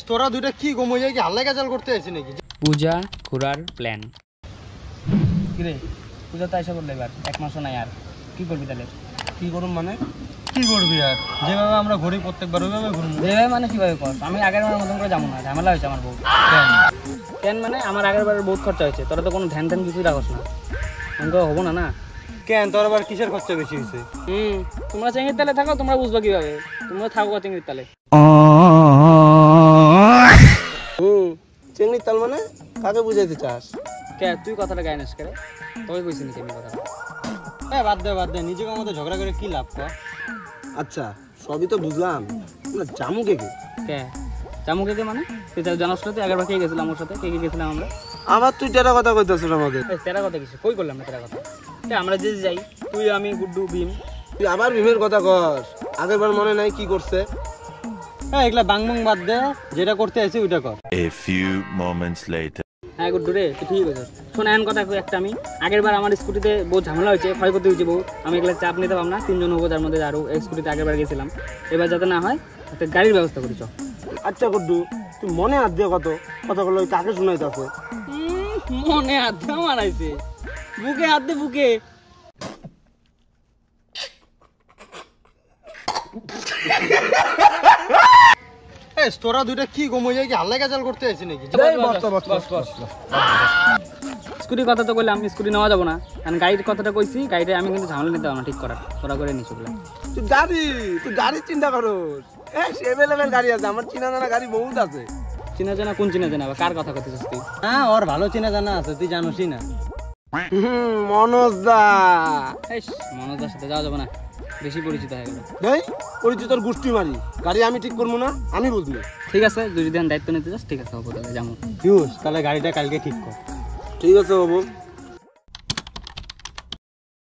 তোরা দুইটা কি গম হয়ে কি হাল্লা গাজাল করতে আছিস নাকি? পূজা ঘোরার প্ল্যান। কিরে পূজা তো এসে বললে এবার 1 মাসও নাই, আর কি করবি তাহলে? কি করুম মানে কি করবি আর যেভাবে আমরা ঘুরি প্রত্যেকবার ওইভাবে ঘুরবো। যেভাবে মানে কিভাবে কর? আমি আগের বারের মতন করে যাবো না, ঝামেলা হয়েছে আমার বউ। কেন মানে আমার আগের বারের বহুত খরচা হয়েছে, তোরা তো কোনো ধ্যান ধ্যান কিছুই রাখস না, আমি তো হবো না না। কেন তোর আবার কিসের খরচা বেশি হয়েছে? তোমরা চেঙ্গির তালে থাকো, তোমরা বুঝবা কিভাবে? তোমরা থাকো চেঙ্গির তালে। চেঙ্গির তাল মানে কাকে বুঝাইতে চাস? কে তুই কথাটা গায়ে নাস করে? তোকে কইছি নাকি আমি কথাটা? বাদ দে নিজেকে মতো ঝগড়া করে কি লাভ কর? আচ্ছা সবই তো বুঝলাম, জামু কে কে? কে জামু কে মানে? তুই জানাস না? তুই আগেরবার কে গেছিলাম ওর সাথে? কে গেছিলাম আমরা? আবার তুই টেরা কথা কইতেছিস আমাকে? তেরা কথা কিছু কই করলাম না তেরা কথা। আমরা যে যাই তুই আমি গুড্ডু ভীম, তুই আবার ভীমের কথা কর। আগের বার মনে নাই কি করছে? এগুলা বাংবাং বাদ দে, যেটা করতে আছিস ওইটা কর। A few moments later. হ্যাঁ গুড্ডু রে তুই ঠিক বলছিস। শোন এখন কথা একটা, আমি আগের বার আমার স্কুটিতে বহু ঝামেলা হয়েছে, ক্ষয়ক্ষতি হয়েছে বহু। আমি এগুলো চাপ নিতে পারলাম না, 3 জন হবো, যার মধ্যে আরও স্কুটিতে আগের বার গেছিলাম। এবার যাতে না হয় একটা গাড়ির ব্যবস্থা করি চ। আচ্ছা গুড্ডু তুই মনে হাত দিয়ে কথাগুলো ওই কাকে শোনাইতেছে? মনে হাত দিয়ে মারাইছে, বুকে হাত দিয়ে বুকে। তোরা দুইটা কি গম হয়ে কি হাল্লা গাজাল করতে আছিস নাকি? স্কুটির কথা তো বললাম, স্কুটি নেওয়া যাবো না, কারণ গাড়ির কথাটা কইছি। গাড়িটা আমি কিন্তু ঝামেলা নিতে পারবো না ঠিক করার, তোরা করে নিচ্ছি বলে। তুই গাড়ির চিন্তা করোস? এভেলেবেল গাড়ি আছে, আমার চিনা জানা গাড়ি বহুত আছে। চিনা জানা কোন চিনা জানা? কার কথা কইতেছিস তুই? হ্যাঁ ওর ভালো চিনা জানা আছে, তুই জানোসই না। মনোজ দা। মনোজদার সাথে যাওয়া যাবে না, বেশি পরিচিত হয়ে গেল। পরিচিতর গোষ্ঠী মারি, গাড়ি আমি ঠিক করবো না, আমি বুঝবো। ঠিক আছে তুই যদি দায়িত্ব নিতে চাস ঠিক আছে, হবো তাহলে যাবো। তাহলে গাড়িটা কালকে ঠিক কর। ঠিক আছে বাবু।